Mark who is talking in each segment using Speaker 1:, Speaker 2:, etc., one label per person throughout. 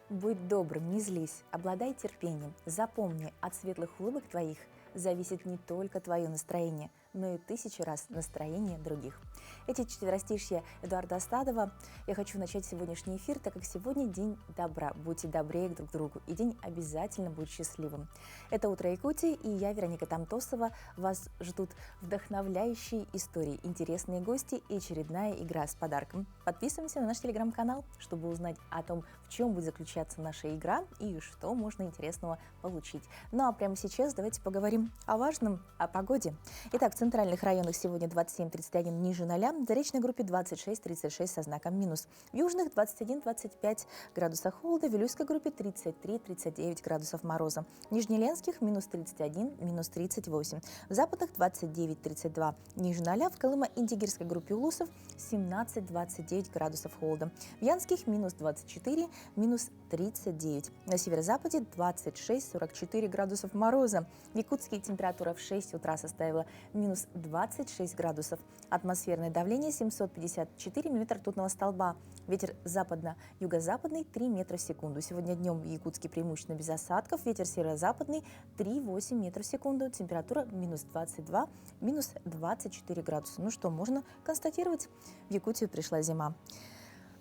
Speaker 1: Будь добрым, не злись, обладай терпением. Запомни, от светлых улыбок твоих зависит не только твое настроение, но и тысячу раз настроение других. Эти четверостишья Эдуарда Астадова я хочу начать сегодняшний эфир, так как сегодня день добра. Будьте добрее друг к другу, и день обязательно будет счастливым. Это «Утро Якутии», и я, Вероника Тамтосова. Вас ждут вдохновляющие истории, интересные гости и очередная игра с подарком. Подписываемся на наш телеграм-канал, чтобы узнать о том, в чем будет заключаться наша игра и что можно интересного получить. Ну а прямо сейчас давайте поговорим о важном, о погоде. Итак, в центральных районах сегодня 27-31 ниже 0, в заречной группе 26-36 со знаком минус. В южных 21-25 градусов холода, в Вилюйской группе 33-39 градусов мороза. В Нижнеленских минус 31, минус 38. В западных 29-32 ниже 0, в Колымо-Индигирской группе улусов 17-29 градусов холода. В Янских минус 24, минус 39. На северо-западе 26-44 градусов мороза. В Якутске температура в 6 утра составила минус 26 градусов. Атмосферное давление 754 мм ртутного столба. Ветер западно-юго-западный 3 метра в секунду. Сегодня днем в Якутске преимущественно без осадков. Ветер северо-западный 3,8 метров в секунду. Температура минус 22, минус 24 градуса. Ну что, можно констатировать, в Якутию пришла зима.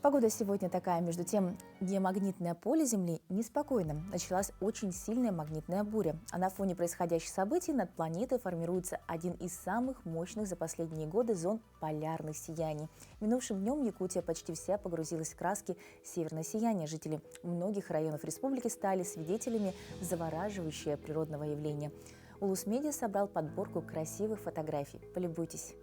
Speaker 1: Погода сегодня такая, между тем, геомагнитное поле Земли неспокойно. Началась очень сильная магнитная буря, а на фоне происходящих событий над планетой формируется один из самых мощных за последние годы зон полярных сияний. Минувшим днем Якутия почти вся погрузилась в краски северного сияния. Жители многих районов республики стали свидетелями завораживающего природного явления. Улус Медиа собрал подборку красивых фотографий. Полюбуйтесь.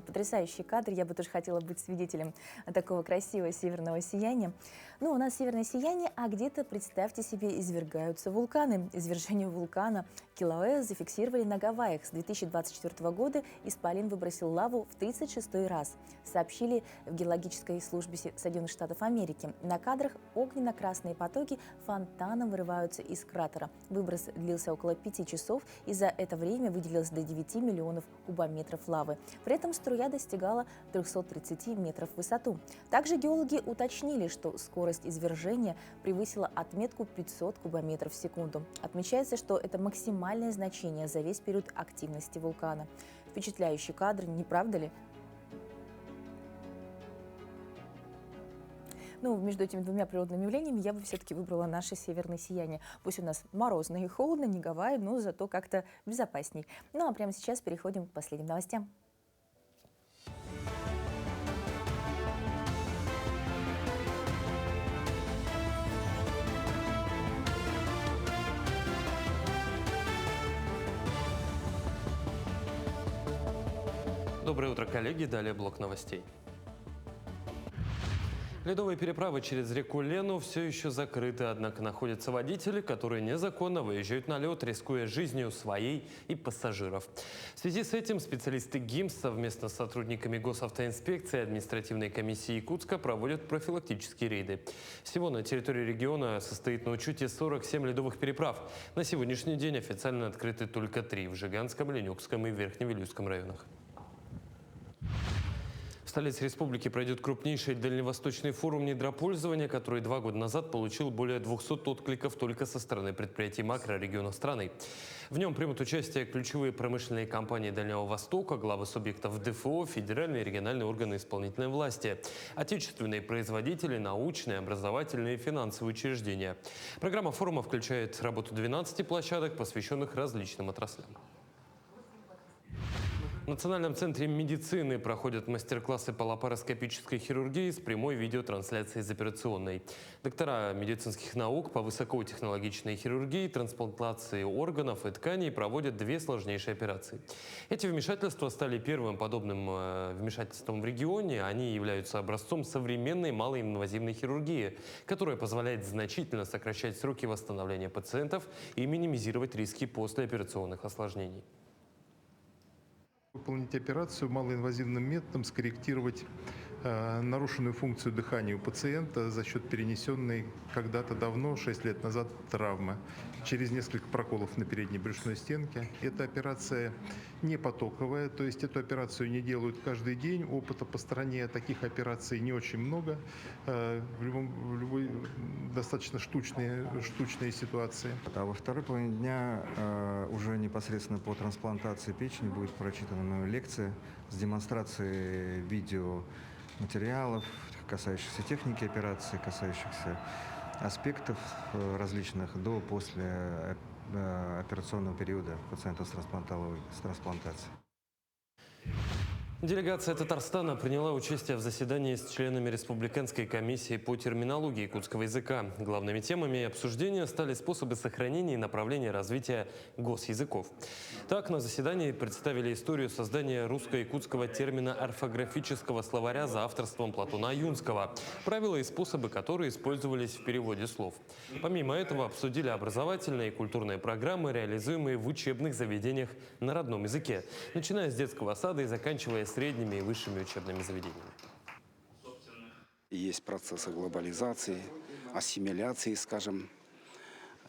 Speaker 1: Потрясающий кадр, я бы тоже хотела быть свидетелем такого красивого северного сияния. Ну, у нас северное сияние, а где-то, представьте себе, извергаются вулканы. Извержение вулкана Килауэа зафиксировали на Гавайях. С 2024 года исполин выбросил лаву в 36-й раз, сообщили в Геологической службе Соединенных Штатов Америки. На кадрах огненно-красные потоки фонтаном вырываются из кратера. Выброс длился около 5 часов, и за это время выделилось до 9 миллионов кубометров лавы. При этом струя достигала 330 метров в высоту. Также геологи уточнили, что скорость извержения превысила отметку 500 кубометров в секунду. Отмечается, что это максимальное значение за весь период активности вулкана. Впечатляющий кадр, не правда ли? Ну, между этими двумя природными явлениями я бы все-таки выбрала наше северное сияние. Пусть у нас морозно и холодно, не Гавайи, но зато как-то безопасней. Ну, а прямо сейчас переходим к последним новостям.
Speaker 2: Доброе утро, коллеги. Далее блок новостей. Ледовые переправы через реку Лену все еще закрыты, однако находятся водители, которые незаконно выезжают на лед, рискуя жизнью своей и пассажиров. В связи с этим специалисты ГИМС совместно с сотрудниками госавтоинспекции и административной комиссии Якутска проводят профилактические рейды. Всего на территории региона состоит на учете 47 ледовых переправ. На сегодняшний день официально открыты только 3 в Жиганском, Ленюкском и Верхневилюйском районах. В столице республики пройдет крупнейший дальневосточный форум недропользования, который 2 года назад получил более 200 откликов только со стороны предприятий макрорегионов страны. В нем примут участие ключевые промышленные компании Дальнего Востока, главы субъектов ДФО, федеральные и региональные органы исполнительной власти, отечественные производители, научные, образовательные и финансовые учреждения. Программа форума включает работу 12 площадок, посвященных различным отраслям. В Национальном центре медицины проходят мастер-классы по лапароскопической хирургии с прямой видеотрансляцией из операционной. Доктора медицинских наук по высокотехнологичной хирургии, трансплантации органов и тканей проводят 2 сложнейшие операции. Эти вмешательства стали первым подобным вмешательством в регионе. Они являются образцом современной малоинвазивной хирургии, которая позволяет значительно сокращать сроки восстановления пациентов и минимизировать риски послеоперационных осложнений.
Speaker 3: Выполнить операцию малоинвазивным методом, скорректировать нарушенную функцию дыхания у пациента за счет перенесенной когда-то давно, 6 лет назад, травмы через несколько проколов на передней брюшной стенке. Эта операция не потоковая, то есть эту операцию не делают каждый день. Опыта по стране таких операций не очень много. В любой достаточно штучные ситуации.
Speaker 4: А во второй половине дня уже непосредственно по трансплантации печени будет прочитана лекция с демонстрацией видеоматериалов, касающихся техники операции, касающихся аспектов различных до после операционного периода пациента с трансплантацией.
Speaker 2: Делегация Татарстана приняла участие в заседании с членами Республиканской комиссии по терминологии якутского языка. Главными темами обсуждения стали способы сохранения и направления развития госязыков. Так, на заседании представили историю создания русско-якутского термина орфографического словаря за авторством Платона Юнского, правила и способы, которые использовались в переводе слов. Помимо этого обсудили образовательные и культурные программы, реализуемые в учебных заведениях на родном языке, начиная с детского сада и заканчивая средними и высшими учебными заведениями.
Speaker 5: Есть процессы глобализации, ассимиляции, скажем,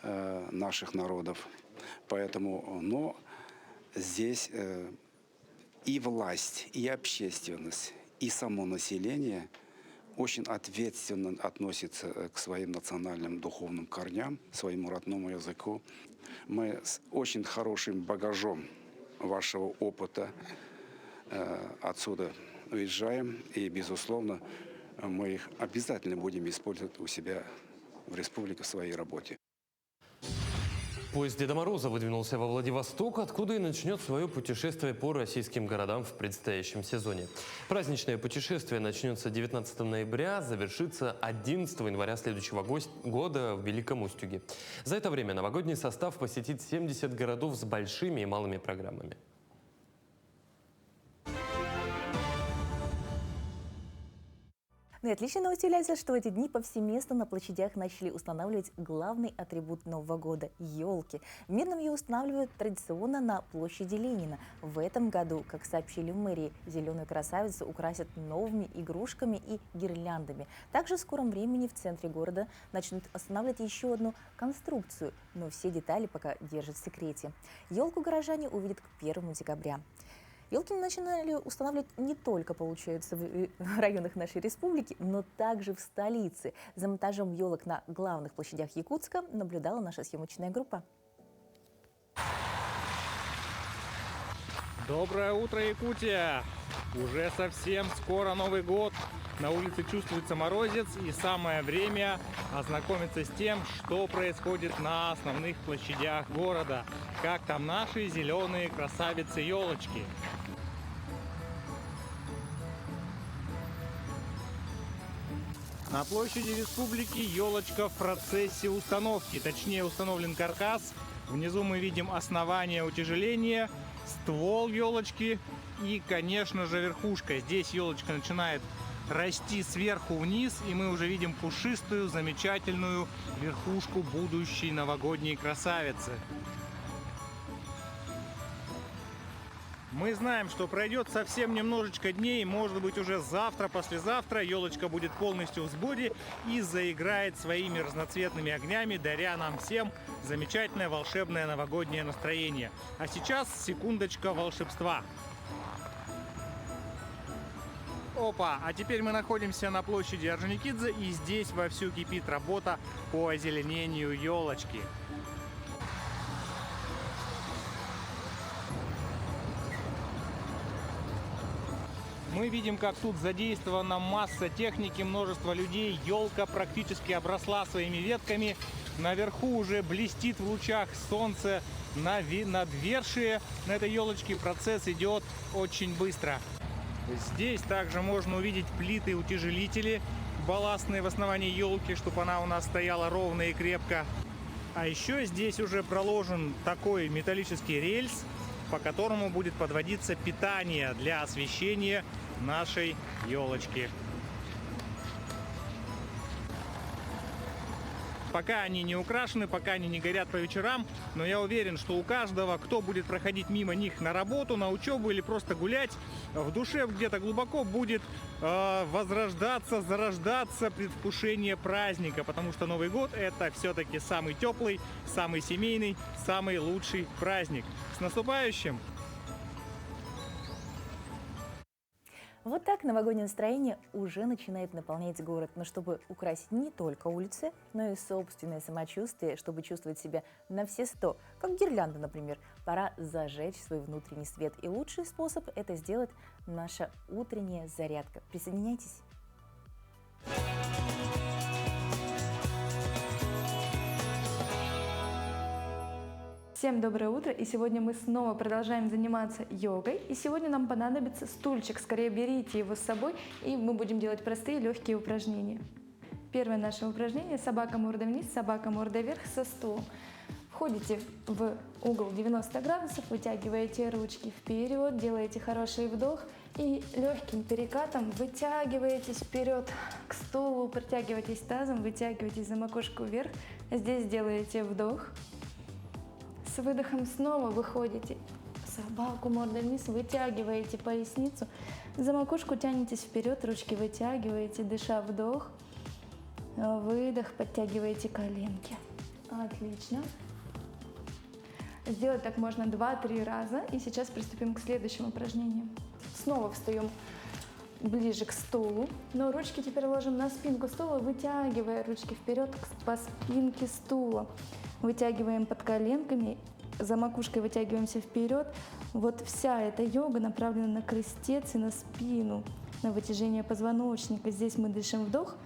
Speaker 5: наших народов. Поэтому, но здесь и власть, и общественность, и само население очень ответственно относится к своим национальным духовным корням, своему родному языку. Мы с очень хорошим багажом вашего опыта отсюда уезжаем, и, безусловно, мы их обязательно будем использовать у себя в республике в своей работе.
Speaker 2: Поезд Деда Мороза выдвинулся во Владивосток, откуда и начнет свое путешествие по российским городам в предстоящем сезоне. Праздничное путешествие начнется 19 ноября, завершится 11 января следующего года в Великом Устюге. За это время новогодний состав посетит 70 городов с большими и малыми программами.
Speaker 1: Ну и отличной новостью является, что в эти дни повсеместно на площадях начали устанавливать главный атрибут Нового года – елки. В Мирном ее устанавливают традиционно на площади Ленина. В этом году, как сообщили в мэрии, зеленую красавицу украсят новыми игрушками и гирляндами. Также в скором времени в центре города начнут устанавливать еще одну конструкцию, но все детали пока держат в секрете. Елку горожане увидят к 1 декабря. Елки начинали устанавливать не только, получается, в районах нашей республики, но также в столице. За монтажом елок на главных площадях Якутска наблюдала наша съемочная группа.
Speaker 6: Доброе утро, Якутия! Уже совсем скоро Новый год. На улице чувствуется морозец, и самое время ознакомиться с тем, что происходит на основных площадях города. Как там наши зеленые красавицы-елочки. На площади Республики елочка в процессе установки. Точнее, установлен каркас. Внизу мы видим основание утяжеления, ствол елочки и, конечно же, верхушка. Здесь елочка начинает расти сверху вниз, и мы уже видим пушистую, замечательную верхушку будущей новогодней красавицы. Мы знаем, что пройдет совсем немножечко дней, может быть уже завтра, послезавтра елочка будет полностью в сборе и заиграет своими разноцветными огнями, даря нам всем замечательное волшебное новогоднее настроение. А сейчас секундочка волшебства. Опа! А теперь мы находимся на площади Орджоникидзе, и здесь вовсю кипит работа по озеленению елочки. Мы видим, как тут задействована масса техники, множество людей. Елка практически обросла своими ветками. Наверху уже блестит в лучах солнце надвершие. На этой елочке процесс идет очень быстро. Здесь также можно увидеть плиты-утяжелители, балластные в основании елки, чтобы она у нас стояла ровно и крепко. А еще здесь уже проложен такой металлический рельс, по которому будет подводиться питание для освещения нашей елочки. Пока они не украшены, пока они не горят по вечерам, но я уверен, что у каждого, кто будет проходить мимо них на работу, на учебу или просто гулять, в душе где-то глубоко будет возрождаться, зарождаться предвкушение праздника, потому что Новый год — это все-таки самый теплый, самый семейный, самый лучший праздник. С наступающим!
Speaker 1: Вот так новогоднее настроение уже начинает наполнять город. Но чтобы украсить не только улицы, но и собственное самочувствие, чтобы чувствовать себя на все 100, как гирлянда, например, пора зажечь свой внутренний свет. И лучший способ это сделать наша утренняя зарядка. Присоединяйтесь.
Speaker 7: Всем доброе утро, и сегодня мы снова продолжаем заниматься йогой. И сегодня нам понадобится стульчик, скорее берите его с собой, и мы будем делать простые легкие упражнения. Первое наше упражнение — собака мордой вниз, собака мордой вверх со стулом. Входите в угол 90 градусов, вытягиваете ручки вперед, делаете хороший вдох и легким перекатом вытягиваетесь вперед к стулу, протягиваетесь тазом, вытягиваетесь за макушку вверх. Здесь делаете вдох. С выдохом снова выходите, собаку мордой вниз, вытягиваете поясницу, за макушку тянетесь вперед, ручки вытягиваете, дыша вдох, выдох, подтягиваете коленки. Отлично. Сделать так можно 2-3 раза. И сейчас приступим к следующему упражнению. Снова встаем ближе к стулу, но ручки теперь ложим на спинку стула, вытягивая ручки вперед по спинке стула. Вытягиваем под коленками, за макушкой вытягиваемся вперед. Вот вся эта йога направлена на крестец и на спину, на вытяжение позвоночника. Здесь мы дышим вдох,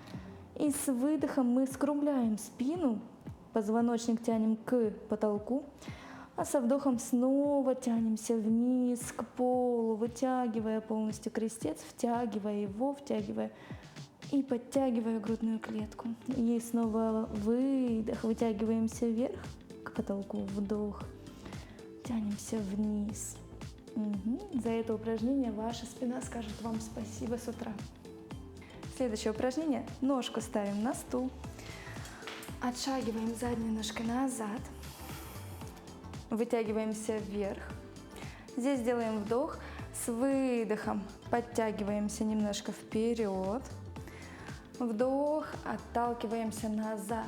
Speaker 7: и с выдохом мы скругляем спину, позвоночник тянем к потолку, а со вдохом снова тянемся вниз к полу, вытягивая полностью крестец, втягивая его, втягивая и подтягивая грудную клетку. И снова выдох, вытягиваемся вверх к потолку, вдох, тянемся вниз. За это упражнение ваша спина скажет вам спасибо с утра. Следующее упражнение. Ножку ставим на стул, отшагиваем задней ножкой назад, вытягиваемся вверх. Здесь делаем вдох, с выдохом подтягиваемся немножко вперед. Вдох, отталкиваемся назад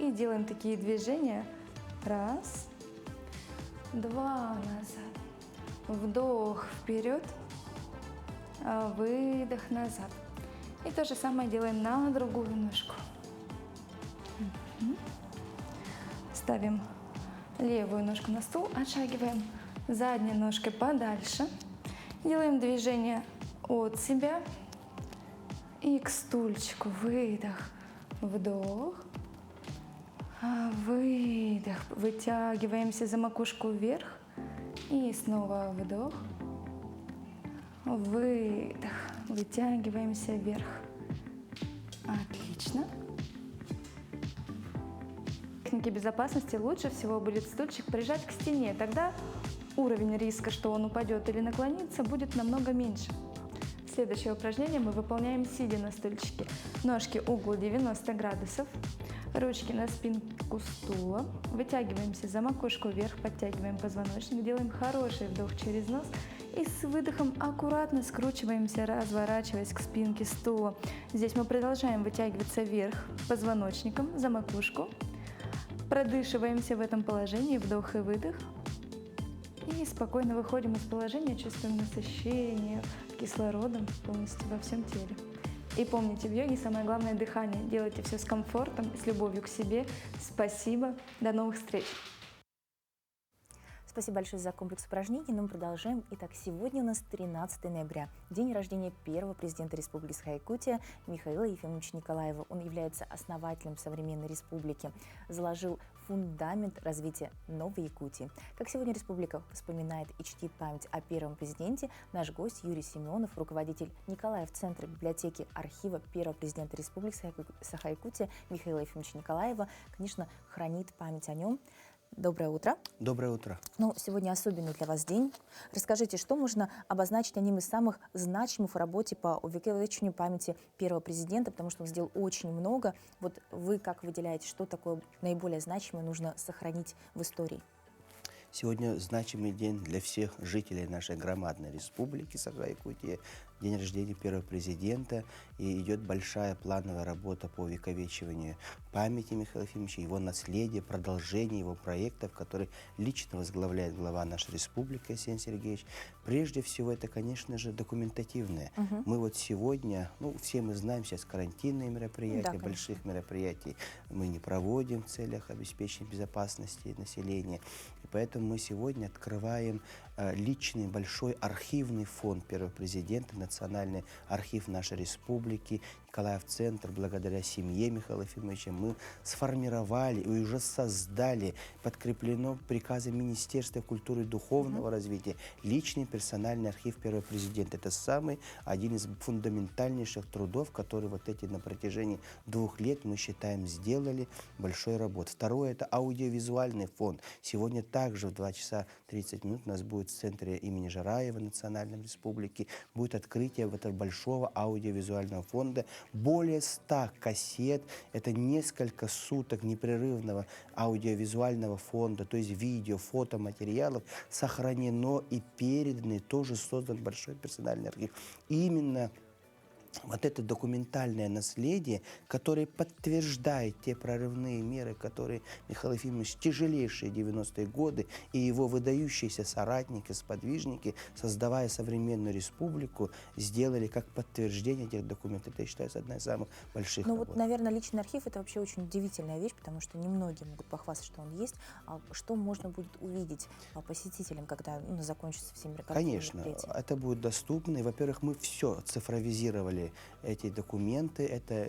Speaker 7: и делаем такие движения. Раз, два, назад. Вдох вперед, выдох назад. И то же самое делаем на другую ножку. Ставим левую ножку на стул, отшагиваем задней ножкой подальше. Делаем движение от себя и к стульчику. Выдох, вдох, выдох. Вытягиваемся за макушку вверх. И снова вдох, выдох. Вытягиваемся вверх. Отлично. Техники безопасности лучше всего будет стульчик прижать к стене. Тогда уровень риска, что он упадет или наклонится, будет намного меньше. Следующее упражнение мы выполняем сидя на стульчике. Ножки угол 90 градусов, ручки на спинку стула. Вытягиваемся за макушку вверх, подтягиваем позвоночник, делаем хороший вдох через нос и с выдохом аккуратно скручиваемся, разворачиваясь к спинке стула. Здесь мы продолжаем вытягиваться вверх позвоночником за макушку. Продышиваемся в этом положении, вдох и выдох. И спокойно выходим из положения, чувствуем насыщение кислородом полностью во всем теле. И помните, в йоге самое главное — дыхание. Делайте все с комфортом, с любовью к себе. Спасибо. До новых встреч.
Speaker 1: Спасибо большое за комплекс упражнений, но мы продолжаем. Итак, сегодня у нас 13 ноября, день рождения первого президента Республики Саха-Якутия Михаила Ефимовича Николаева. Он является основателем современной республики, заложил фундамент развития новой Якутии. Как сегодня республика вспоминает и чтит память о первом президенте, наш гость Юрий Семенов, руководитель Николаев Центра библиотеки архива первого президента Республики Саха-Якутия Михаила Ефимовича Николаева, конечно, хранит память о нем. Доброе утро.
Speaker 8: Доброе утро.
Speaker 1: Ну, сегодня особенный для вас день. Расскажите, что можно обозначить одним из самых значимых в работе по увековечению памяти первого президента, потому что он сделал очень много. Вот вы как выделяете, что такое наиболее значимое нужно сохранить в истории?
Speaker 8: Сегодня значимый день для всех жителей нашей громадной республики Саха-Якутия. День рождения первого президента, и идет большая плановая работа по увековечиванию памяти Михаила Ефимовича, его наследия, продолжения его проектов, который лично возглавляет глава нашей республики Арсений Сергеевич. Прежде всего, это, конечно же, документативное. Мы вот сегодня, ну, все мы знаем, сейчас карантинные мероприятия,
Speaker 1: Да,
Speaker 8: больших мероприятий мы не проводим в целях обеспечения безопасности населения. И поэтому мы сегодня открываем личный большой архивный фонд первого президента, Национальный архив нашей республики, Николаев-центр. Благодаря семье Михаила Ефимовича мы сформировали и уже создали, подкреплено приказом Министерства культуры и духовного развития, личный персональный архив первого президента. Это самый один из фундаментальнейших трудов, которые вот эти на протяжении 2 лет, мы считаем, сделали большой работу. Второе – это аудиовизуальный фонд. Сегодня также в 2 часа 30 минут у нас будет в центре имени Жараева Национальной республики будет открытие этого большого аудиовизуального фонда. Более 100 кассет, это несколько суток непрерывного аудиовизуального фонда, то есть видео, фотоматериалов сохранено и передано, тоже создан большой персональный архив. И именно вот это документальное наследие, которое подтверждает те прорывные меры, которые Михаил Ефимович в тяжелейшие 90-е годы и его выдающиеся соратники, сподвижники, создавая современную республику, сделали как подтверждение этих документов. Это, я считаю, одна из самых больших
Speaker 1: Ну
Speaker 8: работ.
Speaker 1: вот, наверное, личный архив — это вообще очень удивительная вещь, потому что немногие могут похвастаться, что он есть. А что можно будет увидеть посетителям, когда закончатся все
Speaker 8: Конечно,
Speaker 1: мероприятия?
Speaker 8: это будет доступно. И, во-первых, мы все цифровизировали эти документы. Это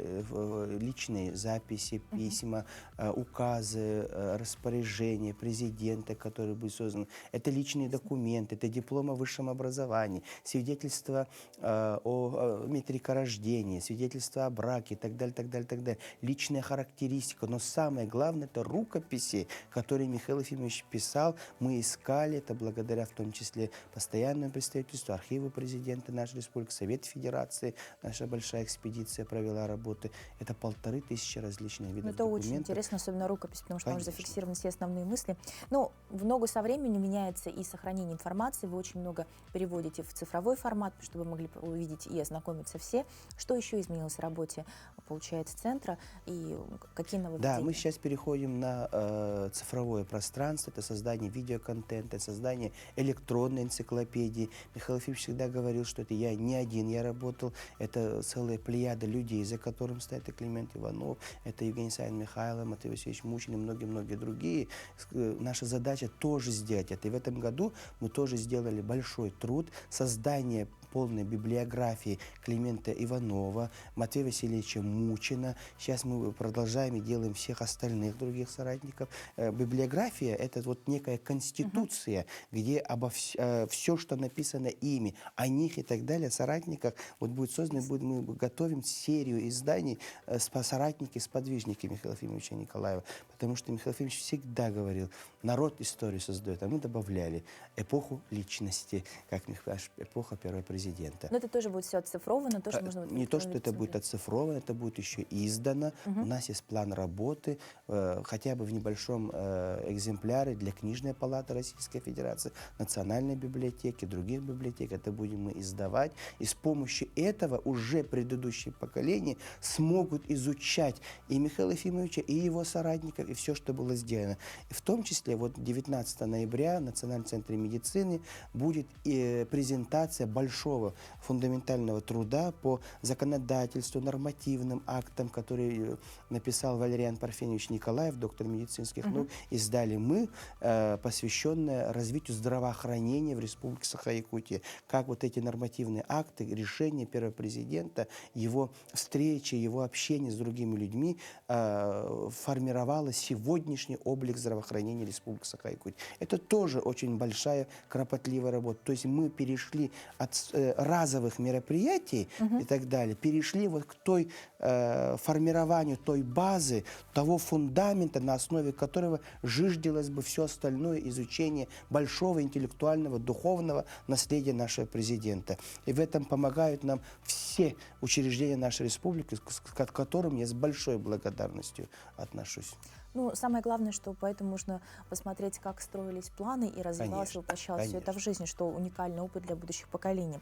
Speaker 8: личные записи, письма, указы, распоряжения президента, которые будут созданы. Это личные документы, это диплом о высшем образовании, свидетельство о метрике рождения, свидетельство о браке и так далее, так далее, так далее. Личная характеристика. Но самое главное, это рукописи, которые Михаил Ефимович писал. Мы искали, это благодаря в том числе постоянному представительству, архиву президента нашей республики, Совет Федерации. Наша большая экспедиция провела работы. Это 1500 различных видов
Speaker 1: Это
Speaker 8: документов.
Speaker 1: очень интересно, особенно рукопись, потому что там уже
Speaker 8: Конечно.
Speaker 1: зафиксированы все основные мысли. Но в ногу со временем меняется и сохранение информации. Вы очень много переводите в цифровой формат, чтобы могли увидеть и ознакомиться все. Что еще изменилось в работе, получается, центра и какие нововведения?
Speaker 8: Да, мы сейчас переходим на цифровое пространство. Это создание видеоконтента, это создание электронной энциклопедии. Михаил Ефимович всегда говорил, что это я не один, я работал. Это целая плеяда людей, за которым стоит и Климент Иванов, это Евгений Савин Михайлов, Матвей Васильевич Мучин и многие-многие другие. Наша задача тоже сделать это. И в этом году мы тоже сделали большой труд создания полной библиографии Климента Иванова, Матвея Васильевича Мучина. Сейчас мы продолжаем и делаем всех остальных других соратников. Библиография – это вот некая конституция, где все, что написано ими, о них и так далее, соратниках, вот будет создано, мы готовим серию изданий соратники, сподвижники Михаила Ефимовича Николаева. Потому что Михаил Ефимович всегда говорил, народ историю создает, а мы добавляли эпоху личности, как эпоха первого президента.
Speaker 1: Но это тоже будет все оцифровано, тоже можно будет
Speaker 8: Не то, что это будет
Speaker 1: посмотреть.
Speaker 8: оцифровано, это будет еще издано. У нас есть план работы, хотя бы в небольшом экземпляре для Книжной палаты Российской Федерации, Национальной библиотеки, других библиотек. Это будем мы издавать. И с помощью этого уже предыдущие поколения смогут изучать и Михаила Ефимовича, и его соратников, и все, что было сделано. И в том числе вот 19 ноября в Национальном центре медицины будет презентация большого фундаментального труда по законодательству, нормативным актам, который написал Валериан Парфеньевич Николаев, доктор медицинских наук, издали мы, посвященное развитию здравоохранения в Республике Саха-Якутия. Как вот эти нормативные акты, решения первого президента, его встречи, его общение с другими людьми формировало сегодняшний облик здравоохранения Республики Саха-Якутия. Это тоже очень большая, кропотливая работа. То есть мы перешли от разовых мероприятий и так далее перешли вот к той формированию той базы, того фундамента, на основе которого жиждилось бы все остальное изучение большого интеллектуального, духовного наследия нашего президента. И в этом помогают нам все учреждения нашей республики, к которым я с большой благодарностью отношусь.
Speaker 1: Ну, самое главное, что поэтому можно посмотреть, как строились планы и развивалось,
Speaker 8: Конечно,
Speaker 1: воплощалось все это в
Speaker 8: конечно.
Speaker 1: жизнь, что уникальный опыт для будущих поколений.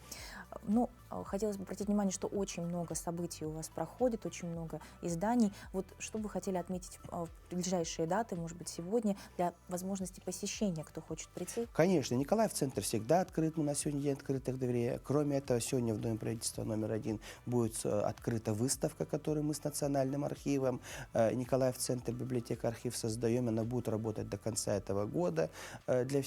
Speaker 1: Ну, хотелось бы обратить внимание, что очень много событий у вас проходит, очень много изданий. Вот что бы хотели отметить в ближайшие даты, может быть, сегодня, для возможности посещения, кто хочет прийти?
Speaker 8: Конечно, Николаев-центр всегда открыт, мы на сегодня день открытых дверей. Кроме этого, сегодня в Доме правительства номер 1 будет открыта выставка, которую мы с Национальным архивом Николаев-центр, библиотека, архив создаем. Она будет работать до конца этого года. Для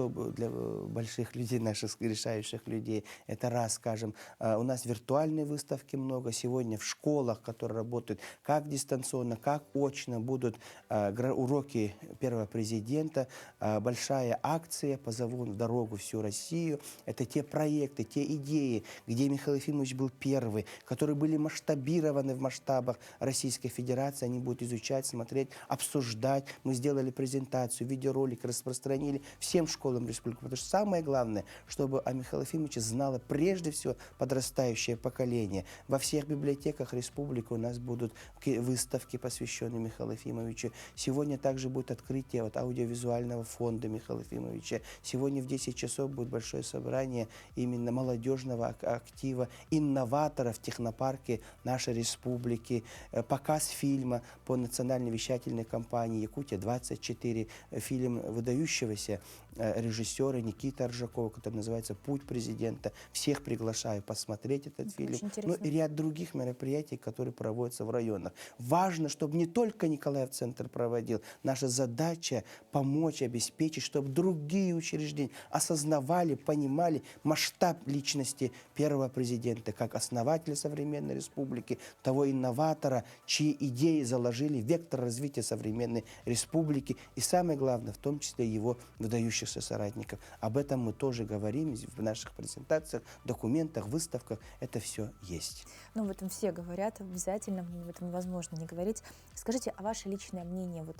Speaker 8: для больших людей, наших решающих людей. Это раз, скажем. У нас виртуальные выставки много. Сегодня в школах, которые работают как дистанционно, как очно, будут уроки первого президента, большая акция «Позову в дорогу всю Россию». Это те проекты, те идеи, где Михаил Ефимович был первый, которые были масштабированы в масштабах Российской Федерации. Они будут изучать, смотреть, обсуждать. Мы сделали презентацию, видеоролик, распространили всем школам республики. Потому что самое главное, чтобы о Михаиле Ефимовиче знало прежде всего подрастающее поколение. Во всех библиотеках республики у нас будут выставки, посвященные Михаилу Ефимовичу. Сегодня также будет открытие аудиовизуального фонда Михаила Ефимовича. Сегодня в 10 часов будет большое собрание именно молодежного актива, инноваторов в технопарке нашей республики, показ фильма по национальной вещательной компании «Якутия-24», фильм выдающегося режиссера Никиты Аржакова, который называется «Путь президента». Всех приглашаю посмотреть этот фильм. Ну и ряд других мероприятий, которые проводятся в районах. Важно, чтобы не только Николаев-центр проводил. Наша задача помочь, обеспечить, чтобы другие учреждения осознавали, понимали масштаб личности первого президента, как основателя современной республики, того инноватора, чьи идеи заложили вектор развития современной республики. И самое главное, в том числе его выдающихся соратников. Об этом мы тоже говорим в наших презентациях, документах, выставках. Это все есть.
Speaker 1: Ну, об этом все говорят, обязательно, об этом невозможно не говорить. Скажите, а ваше личное мнение, вот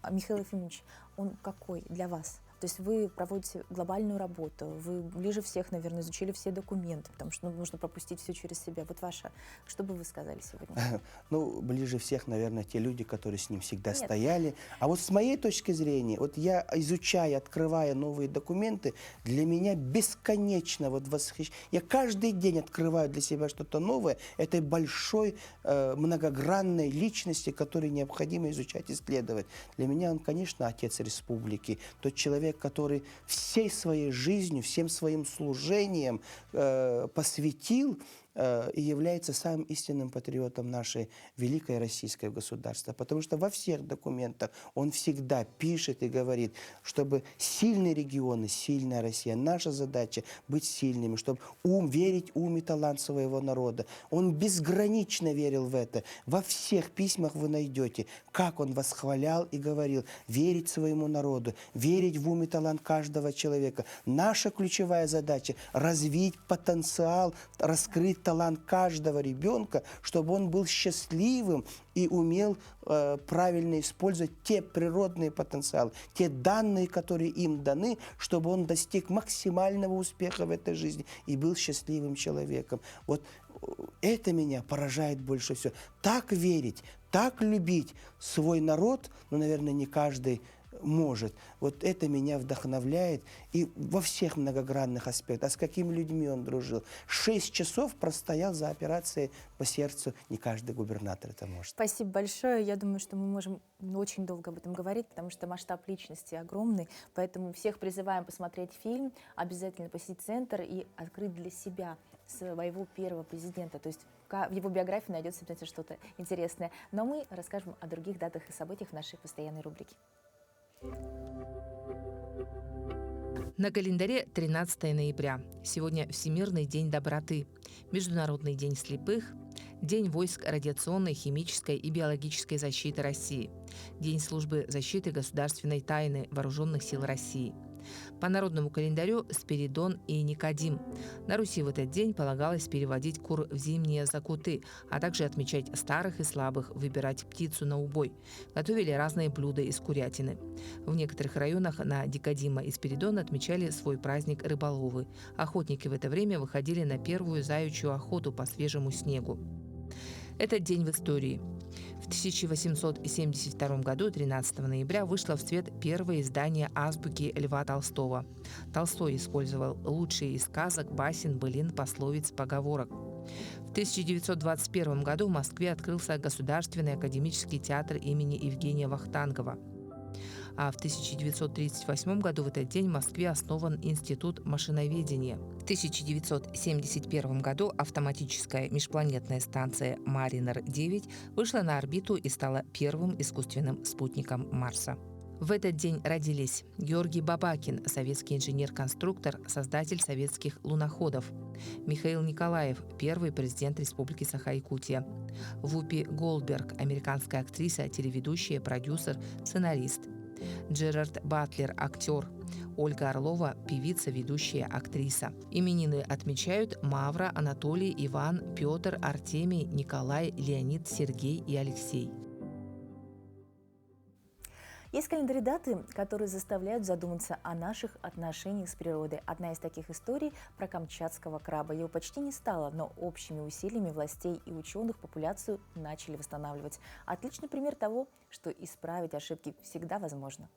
Speaker 1: Михаил Ефимович, он какой для вас? То есть вы проводите глобальную работу, вы ближе всех, наверное, изучили все документы, потому что нужно пропустить все через себя. Вот ваше, что бы вы сказали сегодня?
Speaker 8: Ну, ближе всех, наверное, те люди, которые с ним всегда стояли. А вот с моей точки зрения, вот я, изучая, открывая новые документы, для меня бесконечно вот восхищение. Я каждый день открываю для себя что-то новое, этой большой, многогранной личности, которую необходимо изучать, исследовать. Для меня он, конечно, отец республики, тот человек, который всей своей жизнью, всем своим служением посвятил и является самым истинным патриотом нашей великой российской государства. Потому что во всех документах он всегда пишет и говорит, чтобы сильные регионы, сильная Россия. Наша задача быть сильными, чтобы верить ум и талант своего народа. Он безгранично верил в это. Во всех письмах вы найдете, как он восхвалял и говорил, верить своему народу, верить в ум и талант каждого человека. Наша ключевая задача – развить потенциал, раскрыть талант каждого ребенка, чтобы он был счастливым и умел правильно использовать те природные потенциалы, те данные, которые им даны, чтобы он достиг максимального успеха в этой жизни и был счастливым человеком. Вот это меня поражает больше всего. Так верить, так любить свой народ, ну, наверное, не каждый может. Вот это меня вдохновляет и во всех многогранных аспектах. А с какими людьми он дружил? 6 часов простоял за операцией по сердцу. Не каждый губернатор это может.
Speaker 1: Спасибо большое. Я думаю, что мы можем очень долго об этом говорить, потому что масштаб личности огромный. Поэтому всех призываем посмотреть фильм, обязательно посетить центр и открыть для себя своего первого президента. То есть в его биографии найдется обязательно что-то интересное. Но мы расскажем о других датах и событиях в нашей постоянной рубрике.
Speaker 9: На календаре 13 ноября. Сегодня Всемирный день доброты, Международный день слепых, День войск радиационной, химической и биологической защиты России, День службы защиты государственной тайны Вооруженных сил России, По народному календарю Спиридон и Никодим. На Руси в этот день полагалось переводить кур в зимние закуты, а также отмечать старых и слабых, выбирать птицу на убой. Готовили разные блюда из курятины. В некоторых районах на Никодима и Спиридона отмечали свой праздник рыболовы. Охотники в это время выходили на первую заячью охоту по свежему снегу. Этот день в истории. В 1872 году, 13 ноября, вышло в свет первое издание азбуки Льва Толстого. Толстой использовал лучшие из сказок, басен, былин, пословиц, поговорок. В 1921 году в Москве открылся Государственный академический театр имени Евгения Вахтангова. А в 1938 году в этот день в Москве основан Институт машиноведения. В 1971 году автоматическая межпланетная станция «Маринер-9» вышла на орбиту и стала первым искусственным спутником Марса. В этот день родились Георгий Бабакин, советский инженер-конструктор, создатель советских луноходов; Михаил Николаев, первый президент Республики Саха-Якутия; Вупи Голдберг, американская актриса, телеведущая, продюсер, сценарист; Джерард Батлер, актер; Ольга Орлова, певица, ведущая, актриса. Именины отмечают Мавра, Анатолий, Иван, Петр, Артемий, Николай, Леонид, Сергей и Алексей.
Speaker 1: Есть календарь даты, которые заставляют задуматься о наших отношениях с природой. Одна из таких историй про камчатского краба. Его почти не стало, но общими усилиями властей и ученых популяцию начали восстанавливать. Отличный пример того, что исправить ошибки всегда возможно.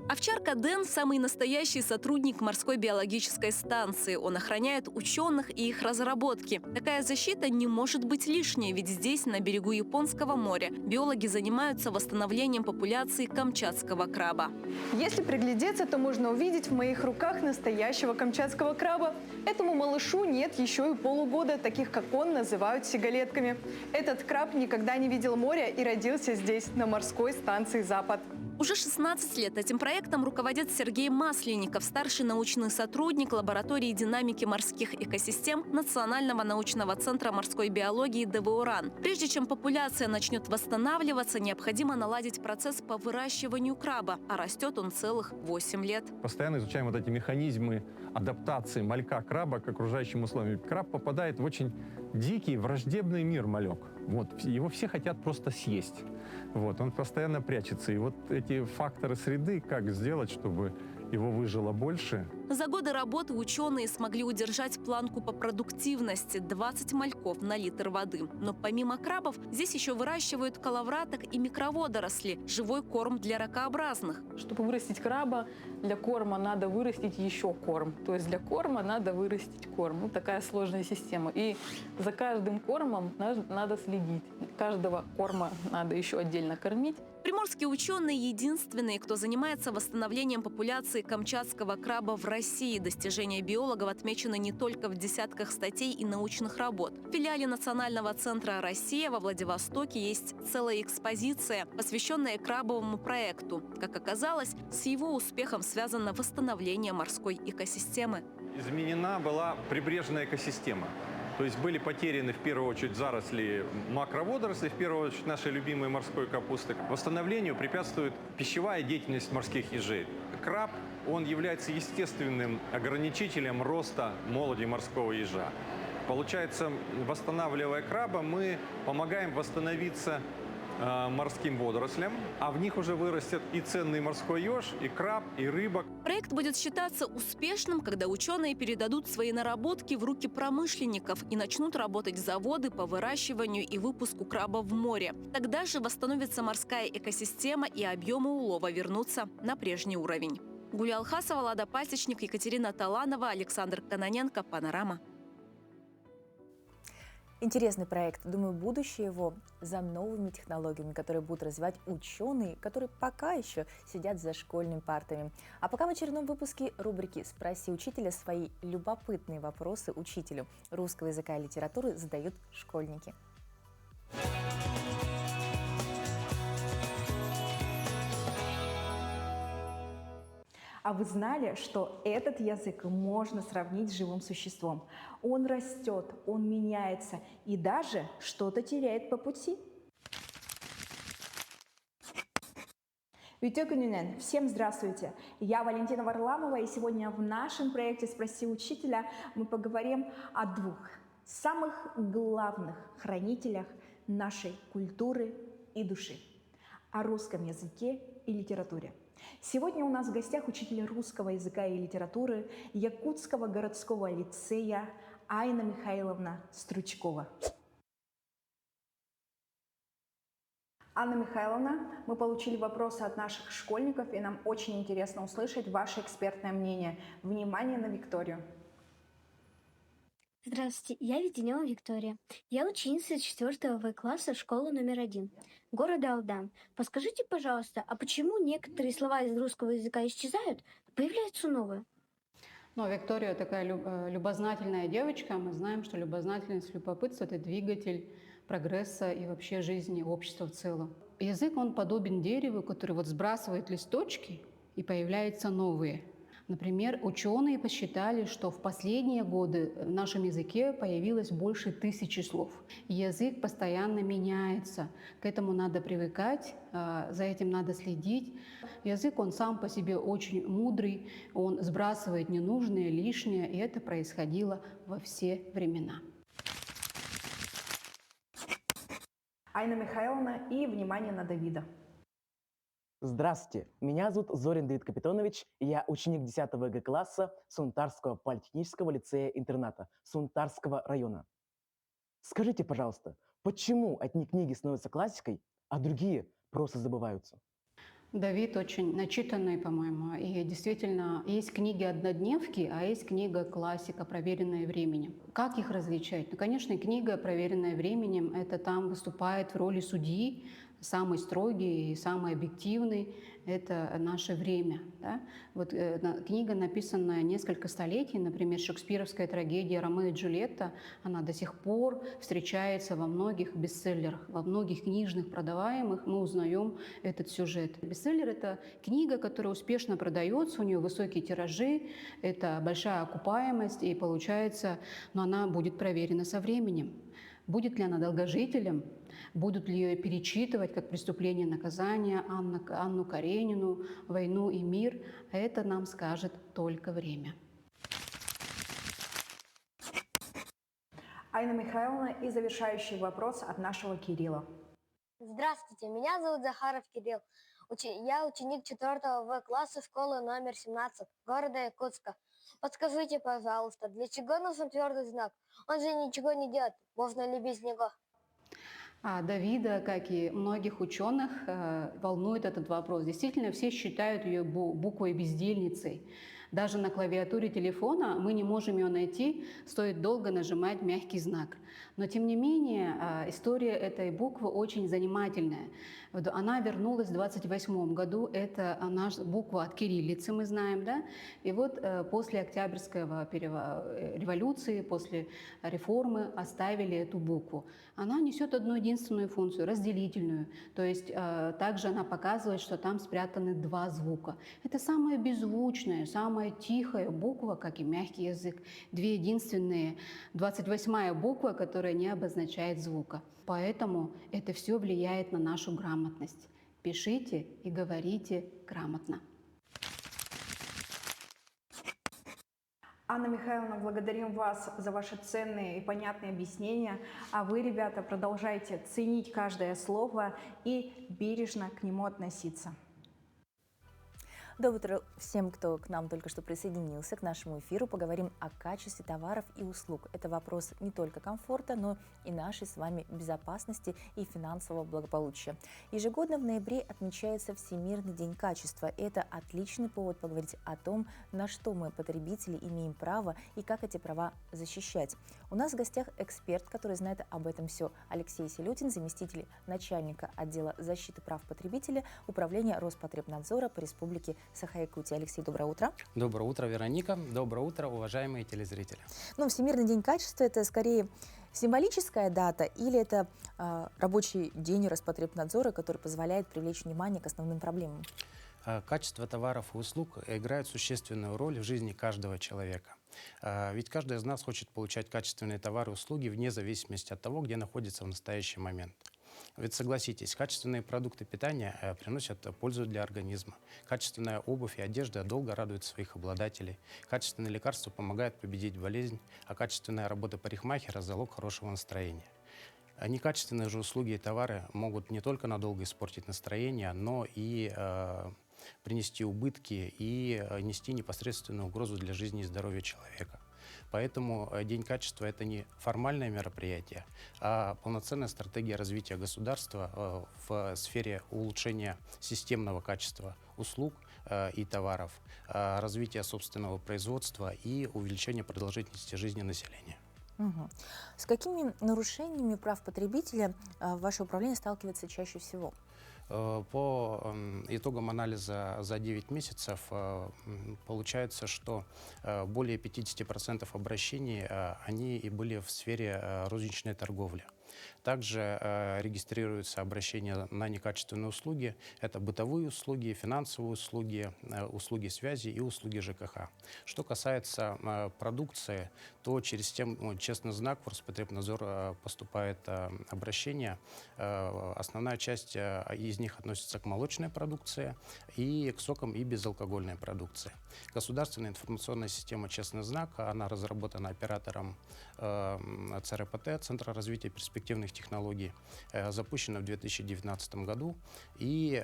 Speaker 10: Овчарка Дэн – самый настоящий сотрудник морской биологической станции. Он охраняет ученых и их разработки. Такая защита не может быть лишней, ведь здесь, на берегу Японского моря, биологи занимаются восстановлением популяции камчатского краба.
Speaker 11: Если приглядеться, то можно увидеть в моих руках настоящего камчатского краба. Этому малышу нет еще и полугода, таких как он называют сигалетками. Этот краб никогда не видел моря и родился здесь, на морской станции «Запад».
Speaker 10: Уже 16 лет этим проектом руководит Сергей Масленников, старший научный сотрудник лаборатории динамики морских экосистем Национального научного центра морской биологии ДВО РАН. Прежде чем популяция начнет восстанавливаться, необходимо наладить процесс по выращиванию краба, а растет он целых 8 лет.
Speaker 12: Постоянно изучаем вот эти механизмы адаптации малька краба к окружающим условиям. Краб попадает в очень дикий, враждебный мир малек. Вот, его все хотят просто съесть. Вот, он постоянно прячется. И вот эти факторы среды, как сделать, чтобы его выжило больше.
Speaker 10: За годы работы ученые смогли удержать планку по продуктивности – 20 мальков на литр воды. Но помимо крабов, здесь еще выращивают коловраток и микроводоросли – живой корм для ракообразных.
Speaker 11: Чтобы вырастить краба, для корма надо вырастить еще корм. То есть для корма надо вырастить корм. Ну, такая сложная система. И за каждым кормом надо следить. Каждого корма надо еще отдельно кормить.
Speaker 10: Приморские ученые – единственные, кто занимается восстановлением популяции камчатского краба в России. Достижения биологов отмечены не только в десятках статей и научных работ. В филиале Национального центра «Россия» во Владивостоке есть целая экспозиция, посвященная крабовому проекту. Как оказалось, с его успехом связано восстановление морской экосистемы.
Speaker 12: Изменена была прибрежная экосистема. То есть были потеряны в первую очередь заросли макроводорослей, в первую очередь нашей любимой морской капусты. Восстановлению препятствует пищевая деятельность морских ежей. Краб, он является естественным ограничителем роста молоди морского ежа. Получается, восстанавливая краба, мы помогаем восстановиться морским водорослям, а в них уже вырастет и ценный морской еж, и краб, и рыба.
Speaker 10: Проект будет считаться успешным, когда ученые передадут свои наработки в руки промышленников и начнут работать заводы по выращиванию и выпуску краба в море. Тогда же восстановится морская экосистема и объемы улова вернутся на прежний уровень. Гуля Алхасова, Лада Пасечник, Екатерина Таланова, Александр Каноненко, Панорама.
Speaker 1: Интересный проект. Думаю, будущее его за новыми технологиями, которые будут развивать ученые, которые пока еще сидят за школьными партами. А пока в очередном выпуске рубрики «Спроси учителя» свои любопытные вопросы учителю русского языка и литературы задают школьники.
Speaker 13: А вы знали, что этот язык можно сравнить с живым существом? Он растет, он меняется и даже что-то теряет по пути. Ютекунюнен, всем здравствуйте! Я Валентина Варламова, и сегодня в нашем проекте «Спроси учителя» мы поговорим о двух самых главных хранителях нашей культуры и души – о русском языке и литературе. Сегодня у нас в гостях учитель русского языка и литературы Якутского городского лицея Айна Михайловна Стручкова. Анна Михайловна, мы получили вопросы от наших школьников, и нам очень интересно услышать ваше экспертное мнение. Внимание на Викторию.
Speaker 14: Здравствуйте, я Веденева Виктория. Я ученица 4 В класса школы номер 1, города Алдан. Подскажите, пожалуйста, а почему некоторые слова из русского языка исчезают, а появляются новые?
Speaker 15: Ну, Виктория такая любознательная девочка. Мы знаем, что любознательность, любопытство – это двигатель прогресса и вообще жизни общества в целом. Язык, он подобен дереву, который вот сбрасывает листочки, и появляются новые. Например, ученые посчитали, что в последние годы в нашем языке появилось больше 1000 слов. Язык постоянно меняется, к этому надо привыкать, за этим надо следить. Язык, он сам по себе очень мудрый, он сбрасывает ненужное, лишнее, и это происходило во все времена.
Speaker 13: Айна Михайловна, и внимание на Давида.
Speaker 16: Здравствуйте, меня зовут Зорин Давид Капитонович, и я ученик 10 Г класса Сунтарского политехнического лицея-интерната Сунтарского района. Скажите, пожалуйста, почему одни книги становятся классикой, а другие просто забываются?
Speaker 15: Давид очень начитанный, по-моему, и действительно есть книги-однодневки, а есть книга-классика, проверенная временем. Как их различать? Ну, конечно, книга, проверенная временем, это там выступает в роли судьи, самый строгий и самый объективный – это наше время. Да? Вот, книга, написанная несколько столетий, например, шекспировская трагедия «Ромео и Джульетта», она до сих пор встречается во многих бестселлерах, во многих книжных продаваемых мы узнаем этот сюжет. Бестселлер – это книга, которая успешно продается, у нее высокие тиражи, это большая окупаемость, и получается, но она будет проверена со временем. Будет ли она долгожителем, будут ли ее перечитывать как «Преступление и наказание», Анну Каренину, «Войну и мир», это нам скажет только время.
Speaker 13: Айна Михайловна, и завершающий вопрос от нашего Кирилла.
Speaker 14: Здравствуйте, меня зовут Захаров Кирилл. Я ученик 4 В класса школы номер 17, города Якутска. Подскажите, пожалуйста, для чего нужен твердый знак? Он же ничего не делает, можно ли без него?
Speaker 15: Давида, как и многих ученых, волнует этот вопрос. Действительно, все считают ее буквой-бездельницей. Даже на клавиатуре телефона мы не можем ее найти, стоит долго нажимать мягкий знак. Но, тем не менее, история этой буквы очень занимательная. Она вернулась в 1928 году, это наша буква от кириллицы, мы знаем, да? И вот после Октябрьской революции, после реформы оставили эту букву. Она несет одну единственную функцию, разделительную. То есть также она показывает, что там спрятаны два звука. Это самая беззвучная, самая тихая буква, как и мягкий язык. Две единственные. 28-я буква, которая не обозначает звука. Поэтому это все влияет на нашу грамотность. Пишите и говорите грамотно.
Speaker 13: Анна Михайловна, благодарим вас за ваши ценные и понятные объяснения. А вы, ребята, продолжайте ценить каждое слово и бережно к нему относиться.
Speaker 1: Доброе утро всем, кто к нам только что присоединился, к нашему эфиру. Поговорим о качестве товаров и услуг. Это вопрос не только комфорта, но и нашей с вами безопасности и финансового благополучия. Ежегодно в ноябре отмечается Всемирный день качества. Это отличный повод поговорить о том, на что мы, потребители, имеем право и как эти права защищать. У нас в гостях эксперт, который знает об этом все. Алексей Селютин, заместитель начальника отдела защиты прав потребителя Управления Роспотребнадзора по Республике Саха-Якутия. Алексей, доброе утро.
Speaker 17: Доброе утро, Вероника. Доброе утро, уважаемые телезрители.
Speaker 1: Ну, Всемирный день качества – это скорее символическая дата или это рабочий день Роспотребнадзора, который позволяет привлечь внимание к основным проблемам?
Speaker 17: Качество товаров и услуг играет существенную роль в жизни каждого человека. Ведь каждый из нас хочет получать качественные товары и услуги вне зависимости от того, где находится в настоящий момент. Ведь согласитесь, качественные продукты питания приносят пользу для организма. Качественная обувь и одежда долго радуют своих обладателей. Качественные лекарства помогают победить болезнь, а качественная работа парикмахера – залог хорошего настроения. А некачественные же услуги и товары могут не только надолго испортить настроение, но и принести убытки и нести непосредственную угрозу для жизни и здоровья человека. Поэтому День качества – это не формальное мероприятие, а полноценная стратегия развития государства в сфере улучшения системного качества услуг и товаров, развития собственного производства и увеличения продолжительности жизни населения.
Speaker 1: Угу. С какими нарушениями прав потребителя ваше управление сталкивается чаще всего?
Speaker 17: По итогам анализа за 9 месяцев получается, что более 50% обращений они и были в сфере розничной торговли. Также регистрируются обращения на некачественные услуги. Это бытовые услуги, финансовые услуги, услуги связи и услуги ЖКХ. Что касается продукции, то через систему «Честный знак» в Роспотребнадзор поступает обращение. Основная часть из них относится к молочной продукции и к сокам и безалкогольной продукции. Государственная информационная система «Честный знак», она разработана оператором ЦРПТ, Центра развития перспективных технологий, запущена в 2019 году и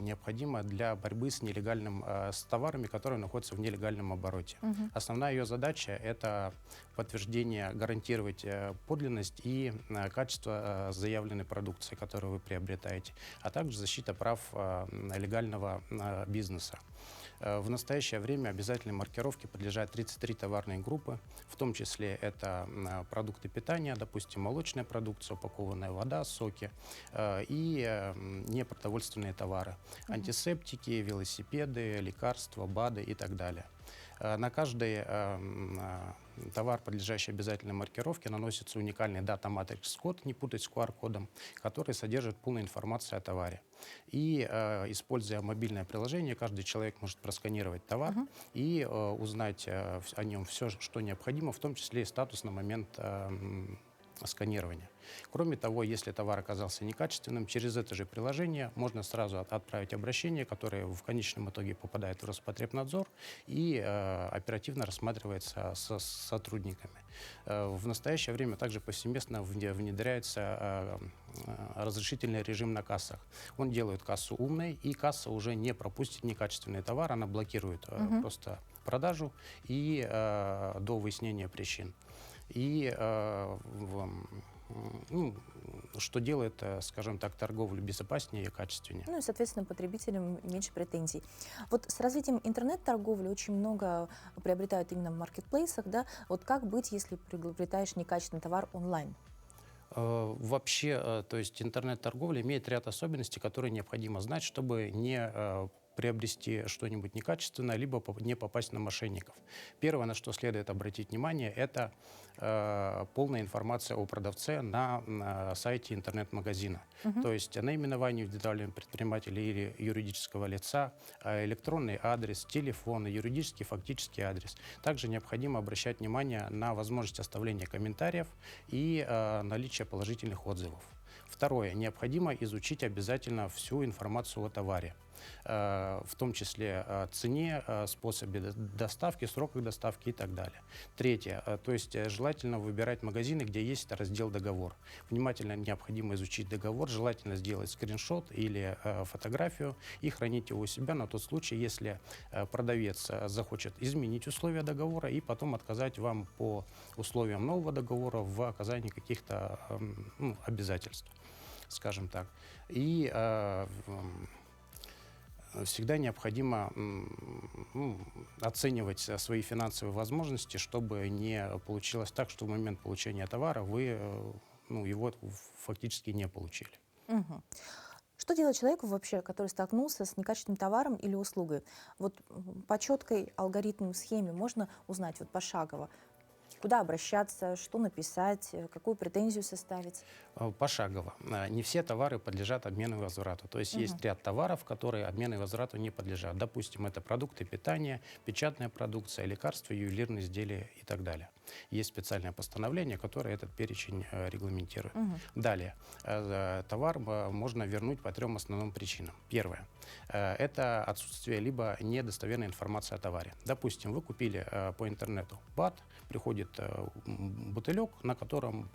Speaker 17: необходима для борьбы с с товарами, которые находятся в нелегальном обороте. Основная ее задача – это подтверждение, гарантировать подлинность и качество заявленной продукции, которую вы приобретаете, а также защита прав легального бизнеса. В настоящее время обязательной маркировке подлежат 33 товарные группы, в том числе это продукты питания, допустим, молочная продукция, упакованная вода, соки и непродовольственные товары, антисептики, велосипеды, лекарства, БАДы и так далее. На каждый товар, подлежащий обязательной маркировке, наносится уникальный дата-матрикс-код, не путать с QR-кодом, который содержит полную информацию о товаре. И, используя мобильное приложение, каждый человек может просканировать товар и узнать о нем все, что необходимо, в том числе и статус на момент сканирования. Кроме того, если товар оказался некачественным, через это же приложение можно сразу отправить обращение, которое в конечном итоге попадает в Роспотребнадзор и оперативно рассматривается с сотрудниками. В настоящее время также повсеместно внедряется разрешительный режим на кассах. Он делает кассу умной, и касса уже не пропустит некачественный товар, она блокирует просто продажу и до выяснения причин. И что делает, скажем так, торговлю безопаснее и качественнее.
Speaker 1: Ну и, соответственно, потребителям меньше претензий. Вот с развитием интернет-торговли очень много приобретают именно в маркетплейсах, да? Вот как быть, если приобретаешь некачественный товар онлайн?
Speaker 17: Вообще, то есть интернет-торговля имеет ряд особенностей, которые необходимо знать, чтобы не приобрести что-нибудь некачественное, либо не попасть на мошенников. Первое, на что следует обратить внимание, это полная информация о продавце на сайте интернет-магазина. То есть наименование индивидуального предпринимателя или юридического лица, электронный адрес, телефон, юридический фактический адрес. Также необходимо обращать внимание на возможность оставления комментариев и наличие положительных отзывов. Второе. Необходимо изучить обязательно всю информацию о товаре, в том числе о цене, способе доставки, сроках доставки и так далее. Третье. То есть желательно выбирать магазины, где есть раздел «Договор». Внимательно необходимо изучить договор, желательно сделать скриншот или фотографию и хранить его у себя на тот случай, если продавец захочет изменить условия договора и потом отказать вам по условиям нового договора в оказании каких-то обязательств, скажем так. И всегда необходимо оценивать свои финансовые возможности, чтобы не получилось так, что в момент получения товара вы его фактически не получили.
Speaker 1: Что делать человеку вообще, который столкнулся с некачественным товаром или услугой? Вот по четкой алгоритму, схеме можно узнать вот пошагово? Куда обращаться, что написать, какую претензию составить?
Speaker 17: Пошагово. Не все товары подлежат обмену и возврату. То есть есть ряд товаров, которые обмену и возврату не подлежат. Допустим, это продукты питания, печатная продукция, лекарства, ювелирные изделия и так далее. Есть специальное постановление, которое этот перечень регламентирует. Далее. Товар можно вернуть по 3 основным причинам. Первое. Это отсутствие либо недостоверной информации о товаре. Допустим, вы купили по интернету БАТ, приходит бутылек, на котором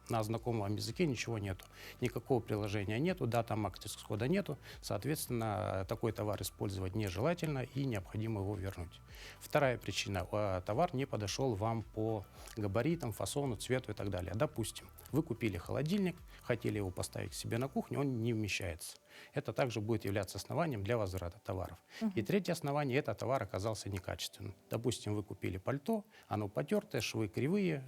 Speaker 17: на знакомом языке ничего нету. Никакого приложения нету, дата маркетингового кода нету. Соответственно, такой товар использовать нежелательно и необходимо его вернуть. Вторая причина. Товар не подошел вам по габаритам, фасону, цвету и так далее. Допустим, вы купили холодильник, хотели его поставить к себе на кухню, он не вмещается. Это также будет являться основанием для возврата товаров. И третье основание – это товар оказался некачественным. Допустим, вы купили пальто, оно потертое, швы кривые,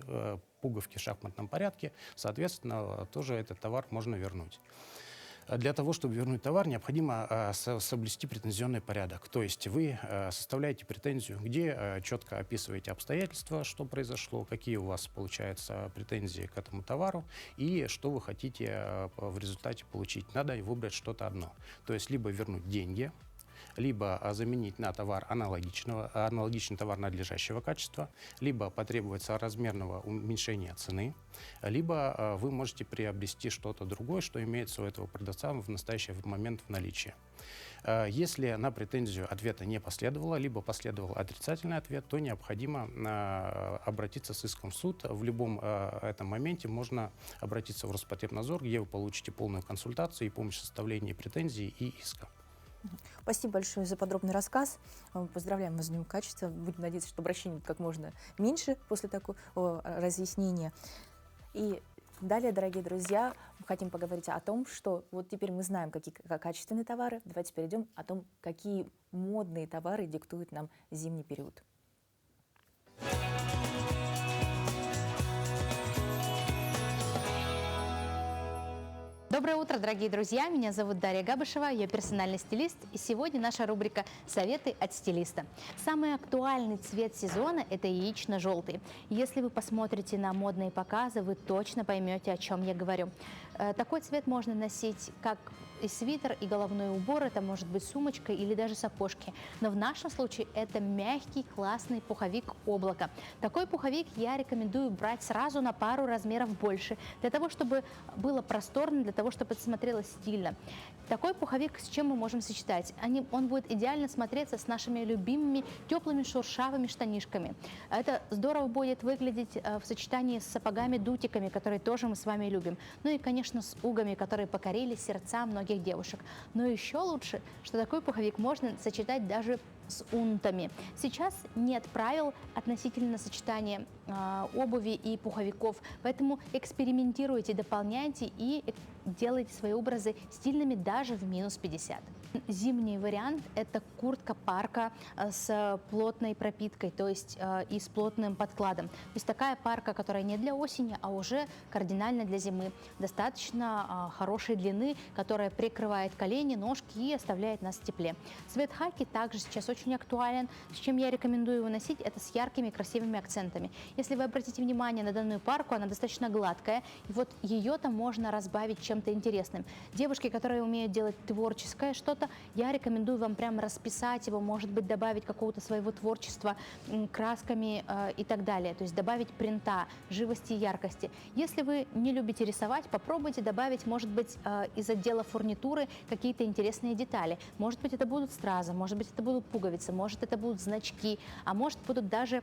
Speaker 17: пуговки в шахматном порядке. Соответственно, тоже этот товар можно вернуть. Для того, чтобы вернуть товар, необходимо соблюсти претензионный порядок. То есть вы составляете претензию, где четко описываете обстоятельства, что произошло, какие у вас, получается, претензии к этому товару и что вы хотите в результате получить. Надо выбрать что-то одно. То есть либо вернуть деньги, либо заменить на товар аналогичный товар надлежащего качества, либо потребовать соразмерного уменьшения цены, либо вы можете приобрести что-то другое, что имеется у этого продавца в настоящий момент в наличии. Если на претензию ответа не последовало, либо последовал отрицательный ответ, то необходимо обратиться с иском в суд. В любом этом моменте можно обратиться в Роспотребнадзор, где вы получите полную консультацию и помощь в составлении претензий и иска.
Speaker 1: Спасибо большое за подробный рассказ. Поздравляем вас с Днем качества. Будем надеяться, что обращений как можно меньше после такого разъяснения. И далее, дорогие друзья, мы хотим поговорить о том, что вот теперь мы знаем, какие качественные товары. Давайте перейдем о том, какие модные товары диктуют нам зимний период.
Speaker 18: Доброе утро, дорогие друзья! Меня зовут Дарья Габышева, я персональный стилист, и сегодня наша рубрика «Советы от стилиста». Самый актуальный цвет сезона – это яично-желтый. Если вы посмотрите на модные показы, вы точно поймете, о чем я говорю. Такой цвет можно носить как и свитер, и головной убор, это может быть сумочка или даже сапожки. Но в нашем случае это мягкий, классный пуховик облака. Такой пуховик я рекомендую брать сразу на пару размеров больше, для того, чтобы было просторно, для того, чтобы это смотрелось стильно. Такой пуховик с чем мы можем сочетать? Он будет идеально смотреться с нашими любимыми теплыми шуршавыми штанишками. Это здорово будет выглядеть в сочетании с сапогами-дутиками, которые тоже мы с вами любим. Ну и, конечно, с угами, которые покорили сердца многих девушек. Но еще лучше, что такой пуховик можно сочетать даже с унтами. Сейчас нет правил относительно сочетания обуви и пуховиков, поэтому экспериментируйте, дополняйте и делайте свои образы стильными даже в минус 50. Зимний вариант – это куртка-парка с плотной пропиткой, то есть и с плотным подкладом. То есть такая парка, которая не для осени, а уже кардинально для зимы. Достаточно хорошей длины, которая прикрывает колени, ножки и оставляет нас в тепле. Цвет хаки также сейчас очень актуален. С чем я рекомендую его носить, это с яркими красивыми акцентами. Если вы обратите внимание на данную парку, она достаточно гладкая, и вот ее-то можно разбавить чем-то интересным. Девушки, которые умеют делать творческое что-то, я рекомендую вам прямо расписать его, может быть, добавить какого-то своего творчества красками и так далее. То есть добавить принта, живости и яркости. Если вы не любите рисовать, попробуйте добавить, может быть, из отдела фурнитуры какие-то интересные детали. Может быть, это будут стразы, может быть, это будут пуговицы, может, это будут значки, а может, будут даже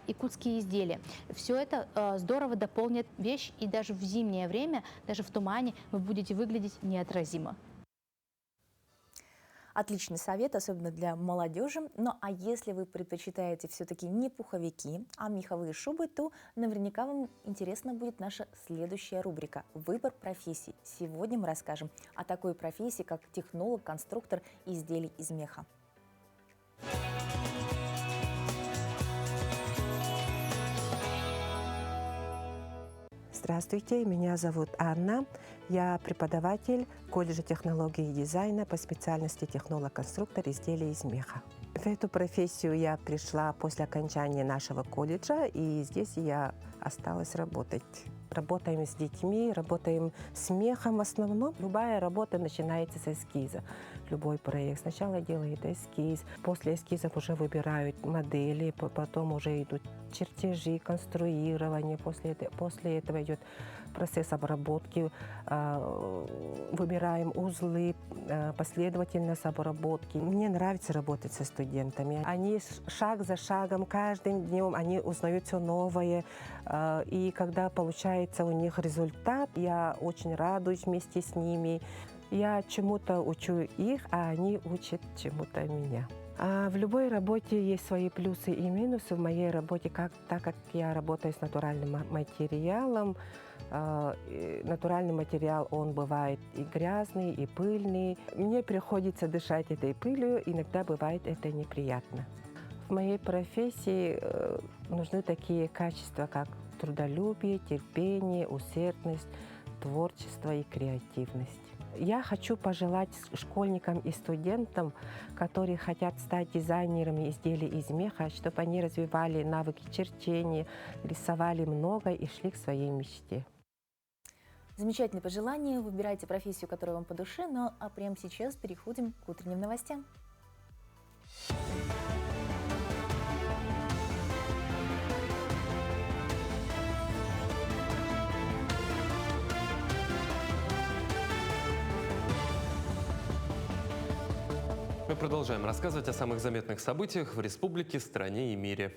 Speaker 18: якутские изделия. Все это здорово дополнит вещь, и даже в зимнее время, даже в тумане вы будете выглядеть неотразимо.
Speaker 1: Отличный совет, особенно для молодежи. Ну а если вы предпочитаете все-таки не пуховики, а меховые шубы, то наверняка вам интересна будет наша следующая рубрика «Выбор профессий». Сегодня мы расскажем о такой профессии, как технолог, конструктор изделий из меха.
Speaker 19: Здравствуйте, меня зовут Анна. Я преподаватель колледжа технологии и дизайна по специальности технолог-конструктор изделий из меха. В эту профессию я пришла после окончания нашего колледжа, и здесь я осталась работать. Работаем с детьми, работаем с мехом в основном. Любая работа начинается с эскиза. Любой проект. Сначала делает эскиз, после эскизов уже выбирают модели, потом уже идут чертежи, конструирование. После этого идет процесс обработки. Выбираем узлы, последовательность обработки. Мне нравится работать со студентами. Они шаг за шагом, каждым днем они узнают все новое. И когда получается у них результат, я очень радуюсь вместе с ними. Я чему-то учу их, а они учат чему-то меня. В любой работе есть свои плюсы и минусы. В моей работе, так как я работаю с натуральным материалом, натуральный материал, он бывает и грязный, и пыльный. Мне приходится дышать этой пылью, иногда бывает это неприятно. В моей профессии нужны такие качества, как трудолюбие, терпение, усердность, творчество и креативность. Я хочу пожелать школьникам и студентам, которые хотят стать дизайнерами изделий из меха, чтобы они развивали навыки черчения, рисовали много и шли к своей мечте.
Speaker 1: Замечательное пожелание. Выбирайте профессию, которая вам по душе. Ну а прямо сейчас переходим к утренним новостям.
Speaker 2: Мы продолжаем рассказывать о самых заметных событиях в республике, стране и мире.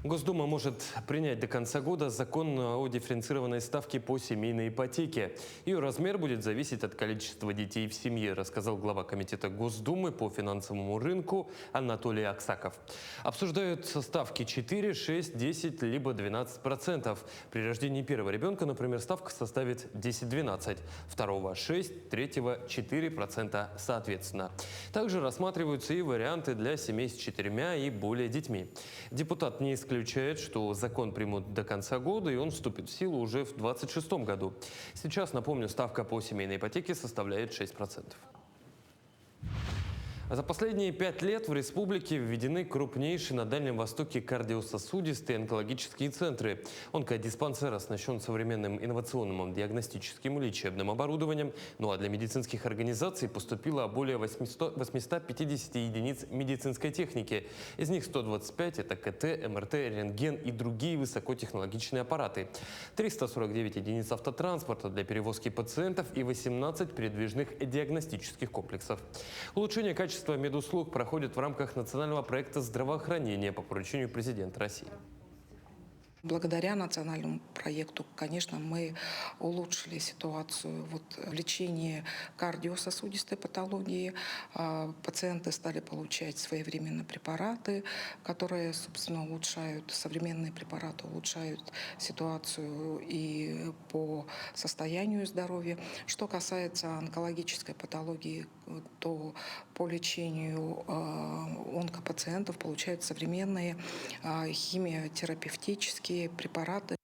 Speaker 2: Госдума может принять до конца года закон о дифференцированной ставке по семейной ипотеке. Ее размер будет зависеть от количества детей в семье, рассказал глава комитета Госдумы по финансовому рынку Анатолий Аксаков. Обсуждаются ставки 4, 6, 10 либо 12%. При рождении первого ребенка, например, ставка составит 10-12, второго 6, третьего 4% соответственно. Также рассматриваются и варианты для семей с 4 и более детьми. Депутат не исключает, что закон примут до конца года, и он вступит в силу уже в 2026 году. Сейчас, напомню, ставка по семейной ипотеке составляет 6%. За последние 5 лет в республике введены крупнейшие на Дальнем Востоке кардиососудистые онкологические центры. Онкодиспансер оснащен современным инновационным диагностическим и лечебным оборудованием. Ну а для медицинских организаций поступило более 850 единиц медицинской техники. Из них 125 – это КТ, МРТ, рентген и другие высокотехнологичные аппараты. 349 единиц автотранспорта для перевозки пациентов и 18 передвижных диагностических комплексов. Улучшение качества медуслуг проходит в рамках национального проекта здравоохранения по поручению президента России.
Speaker 20: Благодаря национальному проекту, конечно, мы улучшили ситуацию в лечении кардиососудистой патологии. Пациенты стали получать своевременно препараты, которые, собственно, улучшают, современные препараты улучшают ситуацию и по состоянию здоровья. Что касается онкологической патологии, то по лечению онкопациентов получают современные химиотерапевтические препараты.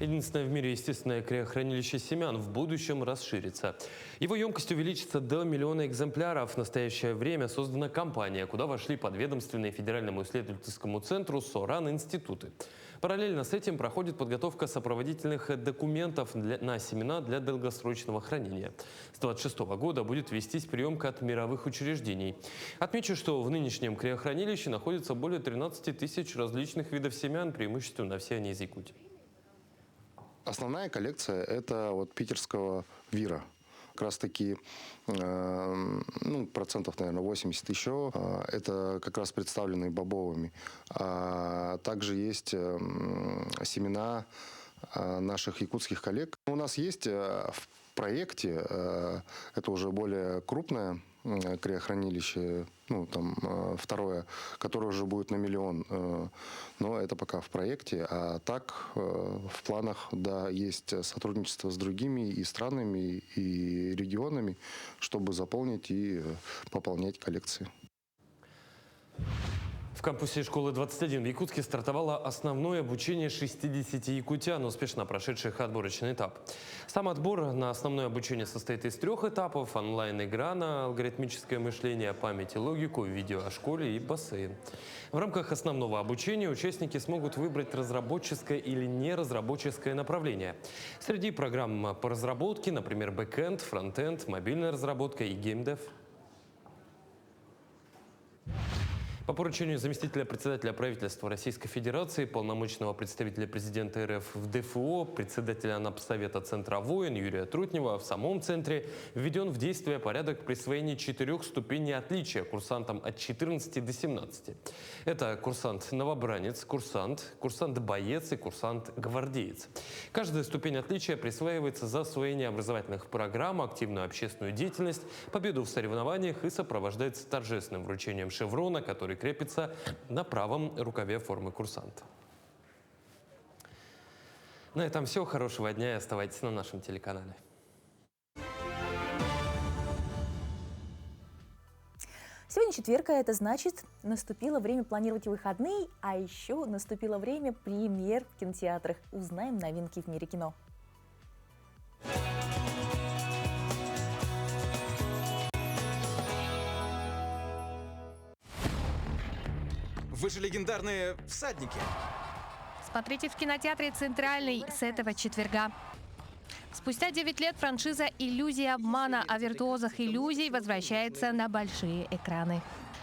Speaker 2: Единственное в мире естественное криохранилище семян в будущем расширится. Его емкость увеличится до 1 миллиона экземпляров. В настоящее время создана компания, куда вошли подведомственные Федеральному исследовательскому центру СОРАН институты. Параллельно с этим проходит подготовка сопроводительных документов на семена для долгосрочного хранения. С 2026 года будет вестись приемка от мировых учреждений. Отмечу, что в нынешнем криохранилище находится более 13 тысяч различных видов семян, преимущественно все они из Якутии.
Speaker 21: Основная коллекция – это питерского вира. Как раз таки, процентов, наверное, 80 еще. Это как раз представленные бобовыми. Также есть семена наших якутских коллег. У нас есть в проекте, это уже более крупное криохранилище, второе, которое уже будет на 1 миллион. Но это пока в проекте. А так в планах, да, есть сотрудничество с другими и странами, и регионами, чтобы заполнить и пополнять коллекции.
Speaker 2: В кампусе школы 21 в Якутске стартовало основное обучение 60 якутян, успешно прошедших отборочный этап. Сам отбор на основное обучение состоит из 3 этапов: онлайн-игра на алгоритмическое мышление, память и логику, видео о школе и бассейн. В рамках основного обучения участники смогут выбрать разработческое или неразработческое направление. Среди программ по разработке, например, бэкэнд, фронтенд, мобильная разработка и геймдев. По поручению заместителя председателя правительства Российской Федерации, полномочного представителя президента РФ в ДФО, председателя Напсовета Центра ВОИН Юрия Трутнева в самом центре введен в действие порядок присвоения 4 ступеней отличия курсантам от 14 до 17. Это курсант-новобранец, курсант-боец и курсант-гвардеец. Каждая ступень отличия присваивается за освоение образовательных программ, активную общественную деятельность, победу в соревнованиях и сопровождается торжественным вручением шеврона, который крепится на правом рукаве формы курсанта. На этом все. Хорошего дня и оставайтесь на нашем телеканале.
Speaker 1: Сегодня четверг, а это значит, наступило время планировать выходные, а еще наступило время премьер в кинотеатрах. Узнаем новинки в мире кино.
Speaker 3: Вы же легендарные всадники.
Speaker 22: Смотрите в кинотеатре «Центральный» с этого четверга. Спустя 9 лет франшиза «Иллюзия обмана» о виртуозах иллюзий возвращается на большие экраны.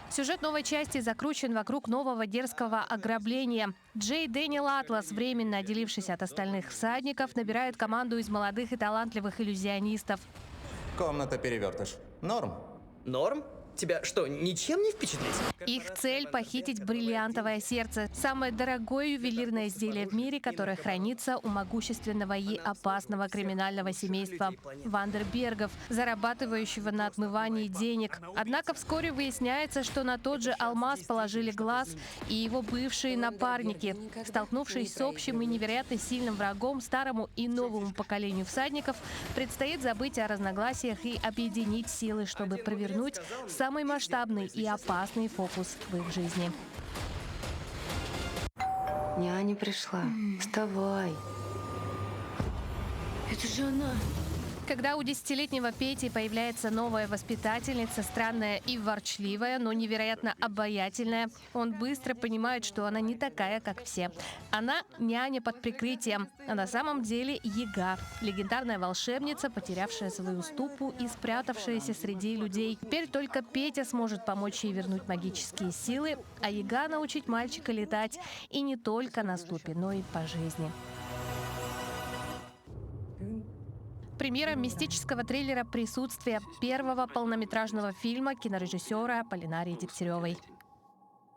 Speaker 22: Сюжет новой части закручен вокруг нового дерзкого ограбления. Джей Дэниел Атлас, временно отделившись от остальных всадников, набирает команду из молодых и талантливых иллюзионистов.
Speaker 3: Комната-перевертыш. Норм?
Speaker 23: Норм? Тебя что, ничем не впечатлить?
Speaker 22: Их цель – похитить бриллиантовое сердце – самое дорогое ювелирное изделие в мире, которое хранится у могущественного и опасного криминального семейства Вандербергов, зарабатывающего на отмывании денег. Однако вскоре выясняется, что на тот же алмаз положили глаз и его бывшие напарники. Столкнувшись с общим и невероятно сильным врагом, старому и новому поколению всадников предстоит забыть о разногласиях и объединить силы, чтобы провернуть самый масштабный и опасный фокус в их жизни.
Speaker 24: Няня пришла. Вставай.
Speaker 22: Это же она. Когда у 10-летнего Пети появляется новая воспитательница, странная и ворчливая, но невероятно обаятельная, он быстро понимает, что она не такая, как все. Она няня под прикрытием, а на самом деле Яга, легендарная волшебница, потерявшая свою ступу и спрятавшаяся среди людей. Теперь только Петя сможет помочь ей вернуть магические силы, а Яга научить мальчика летать и не только на ступе, но и по жизни. Премьера мистического триллера «Присутствие» первого полнометражного фильма кинорежиссера Полинарии Дегтяревой.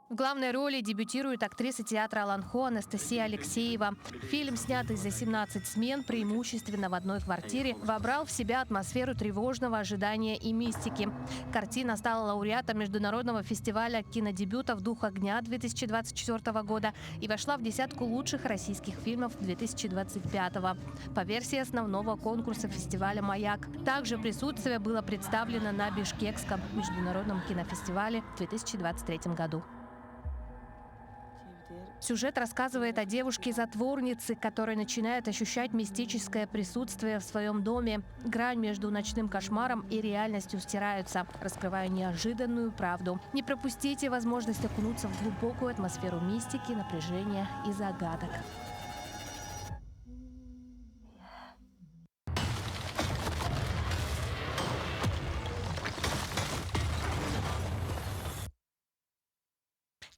Speaker 22: В главной роли дебютирует актриса театра «Аланхо» Анастасия Алексеева. Фильм, снятый за 17 смен, преимущественно в одной квартире, вобрал в себя атмосферу тревожного ожидания и мистики. Картина стала лауреатом Международного фестиваля кинодебютов «Дух огня» 2024 года и вошла в десятку лучших российских фильмов 2025 по версии основного конкурса фестиваля «Маяк». Также «Присутствие» было представлено на Бишкекском международном кинофестивале в 2023 году. Сюжет рассказывает о девушке-затворнице, которая начинает ощущать мистическое присутствие в своем доме. Грань между ночным кошмаром и реальностью стираются, раскрывая неожиданную правду. Не пропустите возможность окунуться в глубокую атмосферу мистики, напряжения и загадок.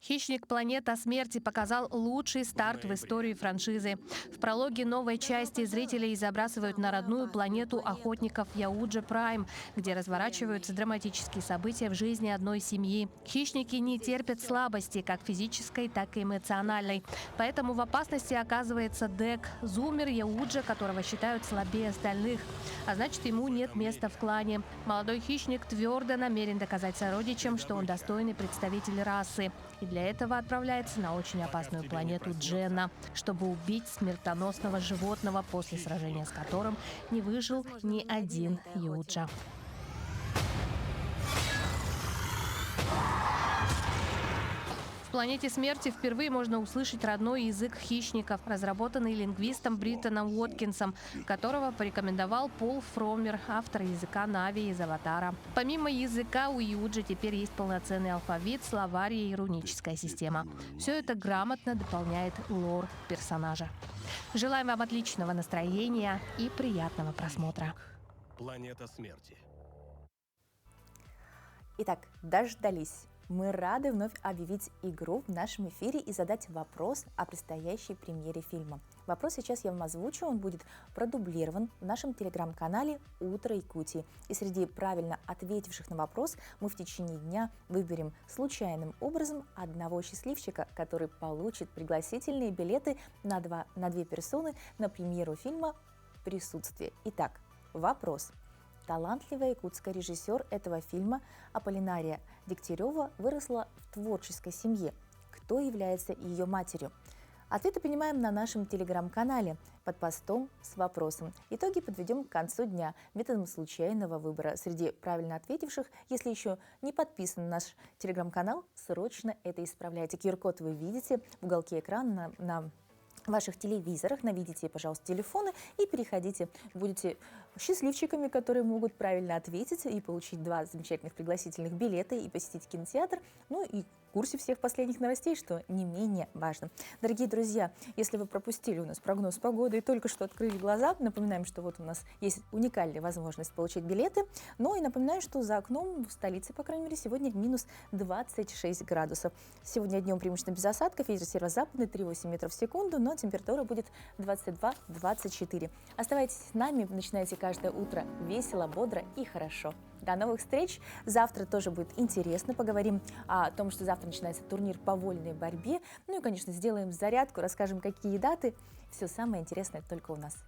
Speaker 22: «Хищник. Планета смерти» показал лучший старт в истории франшизы. В прологе новой части зрителей забрасывают на родную планету охотников Яуджа Прайм, где разворачиваются драматические события в жизни одной семьи. Хищники не терпят слабости, как физической, так и эмоциональной. Поэтому в опасности оказывается Дек, зумер Яуджа, которого считают слабее остальных. А значит, ему нет места в клане. Молодой хищник твердо намерен доказать сородичам, что он достойный представитель расы. И для этого отправляется на очень опасную планету Дженна, чтобы убить смертоносного животного, после сражения с которым не выжил ни один Яуджа. В «Планете смерти» впервые можно услышать родной язык хищников, разработанный лингвистом Бриттоном Уоткинсом, которого порекомендовал Пол Фроммер, автор языка Нави из «Аватара». Помимо языка у Юджи теперь есть полноценный алфавит, словарь и руническая система. Все это грамотно дополняет лор персонажа. Желаем вам отличного настроения и приятного просмотра.
Speaker 4: Планета смерти.
Speaker 1: Итак, дождались. Мы рады вновь объявить игру в нашем эфире и задать вопрос о предстоящей премьере фильма. Вопрос сейчас я вам озвучу, он будет продублирован в нашем телеграм-канале «Утро Якутии». И среди правильно ответивших на вопрос мы в течение дня выберем случайным образом одного счастливчика, который получит пригласительные билеты на две персоны на премьеру фильма «Присутствие». Итак, вопрос. Талантливая якутская режиссер этого фильма Аполлинария Дегтярева выросла в творческой семье. Кто является ее матерью? Ответы принимаем на нашем телеграм-канале под постом с вопросом. Итоги подведем к концу дня методом случайного выбора. Среди правильно ответивших, если еще не подписан на наш телеграм-канал, срочно это исправляйте. QR-код вы видите в уголке экрана на ваших телевизорах, наведите, пожалуйста, телефоны и переходите. Будете счастливчиками, которые могут правильно ответить и получить 2 замечательных пригласительных билета и посетить кинотеатр, ну и в курсе всех последних новостей, что не менее важно. Дорогие друзья, если вы пропустили у нас прогноз погоды и только что открыли глаза, напоминаем, что вот у нас есть уникальная возможность получить билеты, но и напоминаю, что за окном в столице, по крайней мере, сегодня минус 26 градусов. Сегодня днем преимущественно без осадков, ветер северо-западный 3,8 метров в секунду, но температура будет 22-24. Оставайтесь с нами, начинайте каждое утро весело, бодро и хорошо. До новых встреч. Завтра тоже будет интересно. Поговорим о том, что завтра начинается турнир по вольной борьбе. Ну и, конечно, сделаем зарядку, расскажем, какие даты. Все самое интересное только у нас.